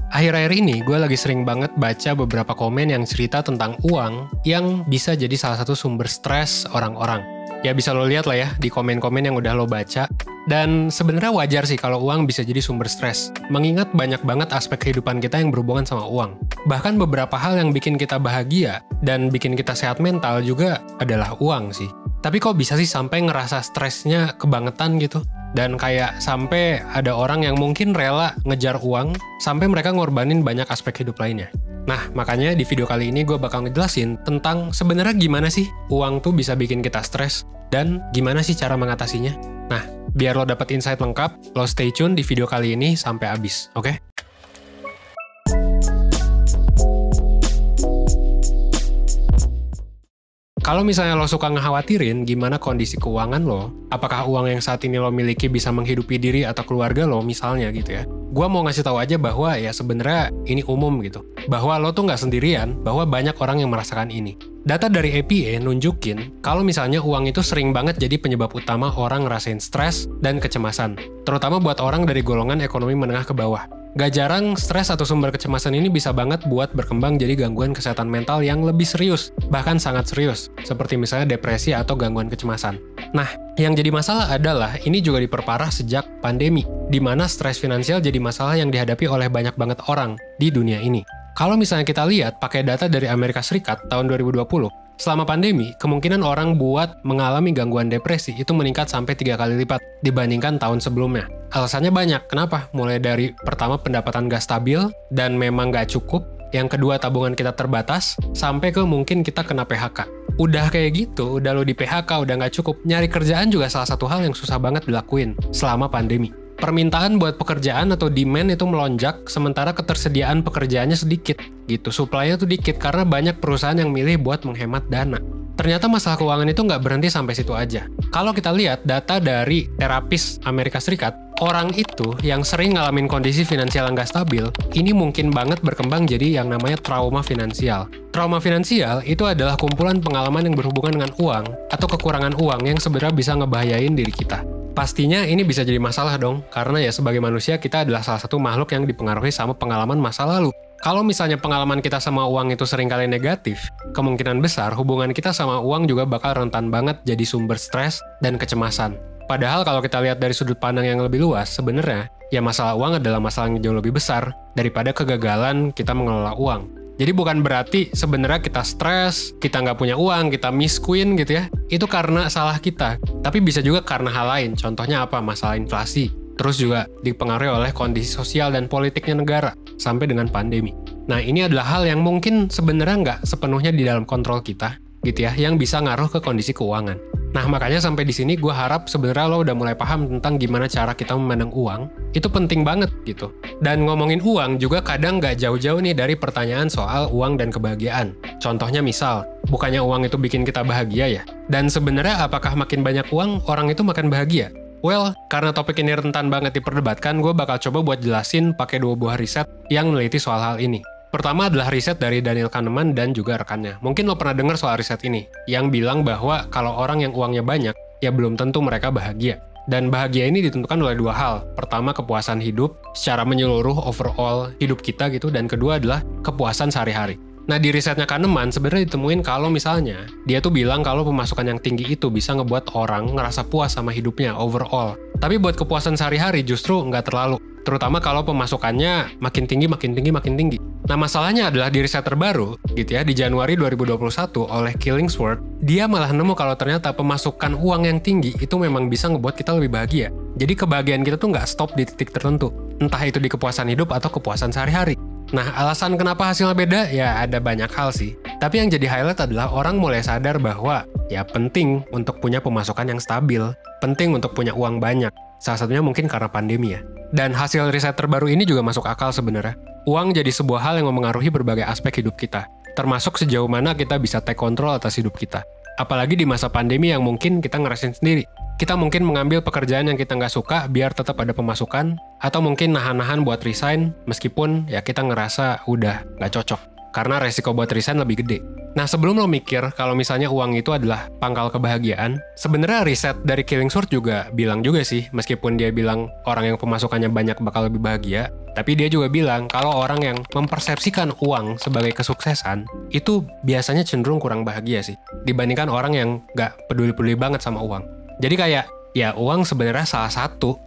Akhir-akhir ini gue lagi sering banget baca beberapa komen yang cerita tentang uang yang bisa jadi salah satu sumber stres orang-orang. Ya bisa lo lihat lah ya di komen-komen yang udah lo baca. Dan sebenarnya wajar sih kalau uang bisa jadi sumber stres. Mengingat banyak banget aspek kehidupan kita yang berhubungan sama uang. Bahkan beberapa hal yang bikin kita bahagia dan bikin kita sehat mental juga adalah uang sih. Tapi kok bisa sih sampai ngerasa stresnya kebangetan gitu? Dan kayak sampai ada orang yang mungkin rela ngejar uang sampai mereka ngorbanin banyak aspek hidup lainnya. Nah, makanya di video kali ini gue bakal ngejelasin tentang sebenarnya gimana sih uang tuh bisa bikin kita stres dan gimana sih cara mengatasinya. Nah, biar lo dapet insight lengkap, lo stay tune di video kali ini sampai habis, oke? Kalau misalnya lo suka ngekhawatirin gimana kondisi keuangan lo, apakah uang yang saat ini lo miliki bisa menghidupi diri atau keluarga lo misalnya gitu ya. Gua mau ngasih tahu aja bahwa ya sebenarnya ini umum gitu. Bahwa lo tuh nggak sendirian, bahwa banyak orang yang merasakan ini. Data dari APA nunjukin kalau misalnya uang itu sering banget jadi penyebab utama orang ngerasain stres dan kecemasan. Terutama buat orang dari golongan ekonomi menengah ke bawah. Gak jarang, stres atau sumber kecemasan ini bisa banget buat berkembang jadi gangguan kesehatan mental yang lebih serius, bahkan sangat serius, seperti misalnya depresi atau gangguan kecemasan. Nah, yang jadi masalah adalah ini juga diperparah sejak pandemi, di mana stres finansial jadi masalah yang dihadapi oleh banyak banget orang di dunia ini. Kalau misalnya kita lihat pakai data dari Amerika Serikat tahun 2020, selama pandemi, kemungkinan orang buat mengalami gangguan depresi itu meningkat sampai 3 kali lipat dibandingkan tahun sebelumnya. Alasannya banyak. Kenapa? Mulai dari pertama pendapatan gak stabil dan memang gak cukup, yang kedua tabungan kita terbatas, sampai ke mungkin kita kena PHK. Udah kayak gitu, udah lo di PHK, udah gak cukup, nyari kerjaan juga salah satu hal yang susah banget dilakuin selama pandemi. Permintaan buat pekerjaan atau demand itu melonjak, sementara ketersediaan pekerjaannya sedikit, gitu. Supply-nya tuh dikit, karena banyak perusahaan yang milih buat menghemat dana. Ternyata masalah keuangan itu nggak berhenti sampai situ aja. Kalau kita lihat data dari terapis Amerika Serikat, orang itu yang sering ngalamin kondisi finansial yang nggak stabil, ini mungkin banget berkembang jadi yang namanya trauma finansial. Trauma finansial itu adalah kumpulan pengalaman yang berhubungan dengan uang atau kekurangan uang yang sebenarnya bisa ngebahayain diri kita. Pastinya ini bisa jadi masalah dong, karena ya sebagai manusia kita adalah salah satu makhluk yang dipengaruhi sama pengalaman masa lalu. Kalau misalnya pengalaman kita sama uang itu seringkali negatif, kemungkinan besar hubungan kita sama uang juga bakal rentan banget jadi sumber stres dan kecemasan. Padahal kalau kita lihat dari sudut pandang yang lebih luas, sebenarnya ya masalah uang adalah masalah yang jauh lebih besar daripada kegagalan kita mengelola uang. Jadi bukan berarti sebenarnya kita stres, kita nggak punya uang, kita miskin gitu ya. Itu karena salah kita. Tapi bisa juga karena hal lain. Contohnya apa? Masalah inflasi. Terus juga dipengaruhi oleh kondisi sosial dan politiknya negara. Sampai dengan pandemi. Nah ini adalah hal yang mungkin sebenarnya nggak sepenuhnya di dalam kontrol kita. Gitu ya. Yang bisa ngaruh ke kondisi keuangan. Nah makanya sampai di sini gue harap sebenarnya lo udah mulai paham tentang gimana cara kita memandang uang. Itu penting banget gitu. Dan ngomongin uang juga kadang nggak jauh-jauh nih dari pertanyaan soal uang dan kebahagiaan. Contohnya misal, bukannya uang itu bikin kita bahagia ya? Dan sebenarnya apakah makin banyak uang, orang itu makin bahagia? Well, karena topik ini rentan banget diperdebatkan, gue bakal coba buat jelasin pakai 2 buah riset yang meneliti soal hal ini. Pertama adalah riset dari Daniel Kahneman dan juga rekannya. Mungkin lo pernah dengar soal riset ini, yang bilang bahwa kalau orang yang uangnya banyak, ya belum tentu mereka bahagia. Dan bahagia ini ditentukan oleh 2 hal. Pertama, kepuasan hidup, secara menyeluruh overall hidup kita gitu. Dan kedua adalah kepuasan sehari-hari. Nah, di risetnya Kahneman sebenarnya ditemuin kalau misalnya, dia tuh bilang kalau pemasukan yang tinggi itu bisa ngebuat orang ngerasa puas sama hidupnya overall. Tapi buat kepuasan sehari-hari justru nggak terlalu. Terutama kalau pemasukannya makin tinggi, makin tinggi, makin tinggi. Nah, masalahnya adalah di riset terbaru, gitu ya, di Januari 2021 oleh Killingsworth, dia malah nemu kalau ternyata pemasukan uang yang tinggi itu memang bisa ngebuat kita lebih bahagia. Jadi kebahagiaan kita tuh nggak stop di titik tertentu. Entah itu di kepuasan hidup atau kepuasan sehari-hari. Nah, alasan kenapa hasilnya beda? Ya, ada banyak hal sih. Tapi yang jadi highlight adalah orang mulai sadar bahwa ya penting untuk punya pemasukan yang stabil. Penting untuk punya uang banyak. Salah satunya mungkin karena pandemi ya. Dan hasil riset terbaru ini juga masuk akal sebenarnya. Uang jadi sebuah hal yang memengaruhi berbagai aspek hidup kita. Termasuk sejauh mana kita bisa take control atas hidup kita. Apalagi di masa pandemi yang mungkin kita ngerasain sendiri. Kita mungkin mengambil pekerjaan yang kita nggak suka biar tetap ada pemasukan, atau mungkin nahan-nahan buat resign meskipun ya kita ngerasa udah nggak cocok. Karena resiko buat resign lebih gede. Nah, sebelum lo mikir kalau misalnya uang itu adalah pangkal kebahagiaan, sebenarnya riset dari Killingsworth juga bilang juga sih, meskipun dia bilang orang yang pemasukannya banyak bakal lebih bahagia, tapi dia juga bilang kalau orang yang mempersepsikan uang sebagai kesuksesan, itu biasanya cenderung kurang bahagia sih, dibandingkan orang yang nggak peduli-peduli banget sama uang. Jadi kayak, ya uang sebenarnya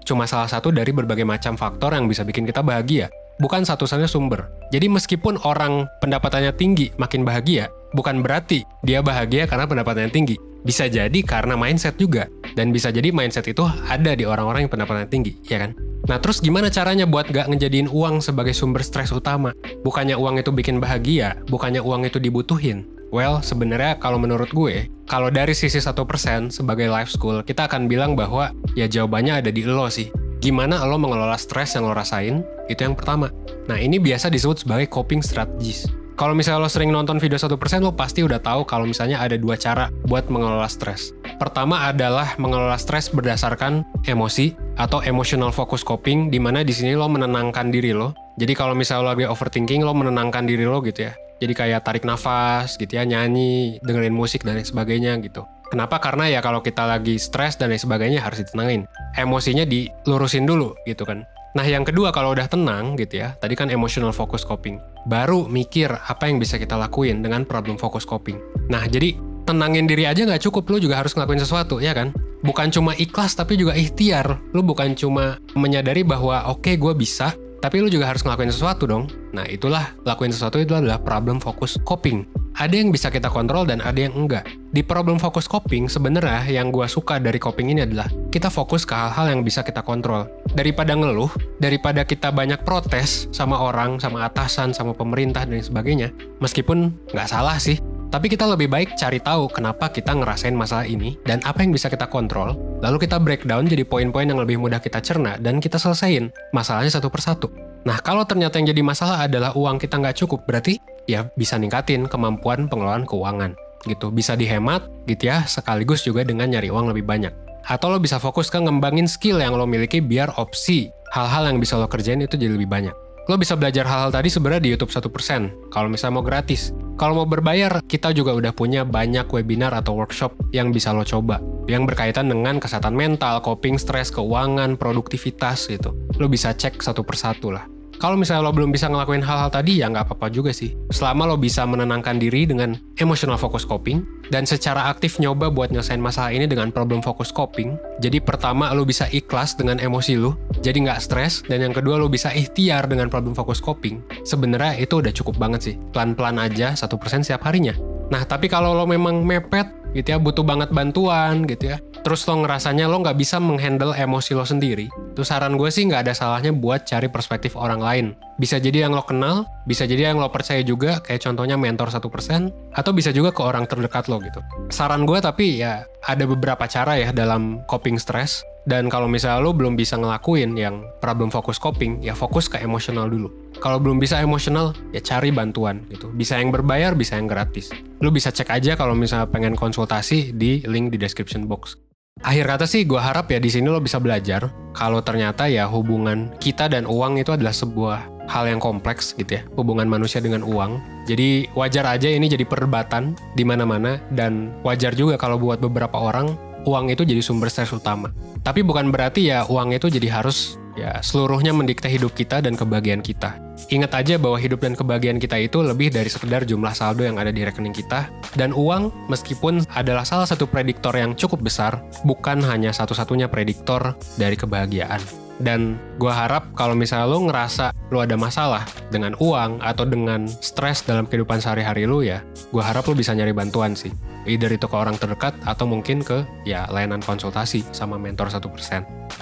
cuma salah satu dari berbagai macam faktor yang bisa bikin kita bahagia. Bukan satu-satunya sumber. Jadi meskipun orang pendapatannya tinggi makin bahagia, bukan berarti dia bahagia karena pendapatannya tinggi. Bisa jadi karena mindset juga. Dan bisa jadi mindset itu ada di orang-orang yang pendapatannya tinggi, ya kan? Nah terus gimana caranya buat gak ngejadiin uang sebagai sumber stres utama? Bukannya uang itu bikin bahagia, bukannya uang itu dibutuhin. Well, sebenarnya kalau menurut gue, kalau dari sisi 1% sebagai life school, kita akan bilang bahwa ya jawabannya ada di lo sih. Gimana lo mengelola stres yang lo rasain, itu yang pertama. Nah, ini biasa disebut sebagai coping strategies. Kalau misalnya lo sering nonton video 1%, lo pasti udah tahu kalau misalnya ada 2 cara buat mengelola stres. Pertama adalah mengelola stres berdasarkan emosi atau emotional focus coping, di mana di sini lo menenangkan diri lo. Jadi kalau misalnya lo lagi overthinking, lo menenangkan diri lo gitu ya. Jadi kayak tarik nafas gitu ya, nyanyi, dengerin musik dan lain sebagainya gitu. Kenapa? Karena ya kalau kita lagi stres dan lain sebagainya harus ditenangin. Emosinya dilurusin dulu gitu kan. Nah yang kedua kalau udah tenang gitu ya, tadi kan emotional focus coping. Baru mikir apa yang bisa kita lakuin dengan problem focus coping. Nah jadi tenangin diri aja nggak cukup, lu juga harus ngelakuin sesuatu ya kan. Bukan cuma ikhlas tapi juga ikhtiar. Lu bukan cuma menyadari bahwa oke, gue bisa, tapi lu juga harus ngelakuin sesuatu dong. Nah itulah, lakuin sesuatu itu adalah problem focus coping. Ada yang bisa kita kontrol dan ada yang enggak. Di problem focus coping, sebenarnya yang gue suka dari coping ini adalah kita fokus ke hal-hal yang bisa kita kontrol. Daripada ngeluh, daripada kita banyak protes sama orang, sama atasan, sama pemerintah, dan sebagainya. Meskipun nggak salah sih, tapi kita lebih baik cari tahu kenapa kita ngerasain masalah ini dan apa yang bisa kita kontrol. Lalu kita breakdown jadi poin-poin yang lebih mudah kita cerna dan kita selesain masalahnya satu persatu. Nah, kalau ternyata yang jadi masalah adalah uang kita nggak cukup, berarti ya bisa ningkatin kemampuan pengelolaan keuangan gitu. Bisa dihemat gitu ya, sekaligus juga dengan nyari uang lebih banyak. Atau lo bisa fokus ke ngembangin skill yang lo miliki biar opsi hal-hal yang bisa lo kerjain itu jadi lebih banyak. Lo bisa belajar hal-hal tadi sebenarnya di YouTube 1%, kalau misalnya mau gratis. Kalau mau berbayar, kita juga udah punya banyak webinar atau workshop yang bisa lo coba. Yang berkaitan dengan kesehatan mental, coping stres, keuangan, produktivitas gitu. Lo bisa cek satu persatu lah. Kalau misalnya lo belum bisa ngelakuin hal-hal tadi, ya nggak apa-apa juga sih. Selama lo bisa menenangkan diri dengan emotional focus coping, dan secara aktif nyoba buat nyelesain masalah ini dengan problem focus coping. Jadi pertama, lo bisa ikhlas dengan emosi lo, jadi nggak stres. Dan yang kedua, lo bisa ikhtiar dengan problem focus coping. Sebenarnya itu udah cukup banget sih. Pelan-pelan aja, 1% setiap harinya. Nah, tapi kalau lo memang mepet, gitu ya, butuh banget bantuan, gitu ya. Terus lo ngerasanya lo nggak bisa menghandle emosi lo sendiri. Tuh saran gue sih nggak ada salahnya buat cari perspektif orang lain. Bisa jadi yang lo kenal, bisa jadi yang lo percaya juga, kayak contohnya mentor 1%, atau bisa juga ke orang terdekat lo gitu. Saran gue tapi ya ada beberapa cara ya dalam coping stress. Dan kalau misalnya lo belum bisa ngelakuin yang problem focus coping, ya fokus ke emosional dulu. Kalau belum bisa emosional, ya cari bantuan gitu. Bisa yang berbayar, bisa yang gratis. Lo bisa cek aja kalau misalnya pengen konsultasi di link di description box. Akhir kata sih, gue harap ya di sini lo bisa belajar kalau ternyata ya hubungan kita dan uang itu adalah sebuah hal yang kompleks gitu ya, hubungan manusia dengan uang. Jadi wajar aja ini jadi perdebatan di mana-mana, dan wajar juga kalau buat beberapa orang uang itu jadi sumber stres utama. Tapi bukan berarti ya uang itu jadi harus ya seluruhnya mendikte hidup kita dan kebahagiaan kita. Ingat aja bahwa hidup dan kebahagiaan kita itu lebih dari sekedar jumlah saldo yang ada di rekening kita. Dan uang meskipun adalah salah satu prediktor yang cukup besar, bukan hanya satu-satunya prediktor dari kebahagiaan. Dan gue harap kalau misalnya lo ngerasa lo ada masalah dengan uang atau dengan stres dalam kehidupan sehari-hari lo, ya gue harap lo bisa nyari bantuan sih. Either itu ke orang terdekat atau mungkin ke ya layanan konsultasi sama mentor 1%.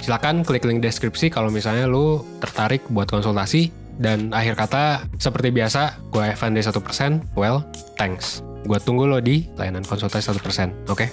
Silakan klik link deskripsi kalau misalnya lo tertarik buat konsultasi. Dan akhir kata, seperti biasa, gue Evan dari 1%, well, thanks. Gue tunggu lo di layanan konsultasi 1%, oke?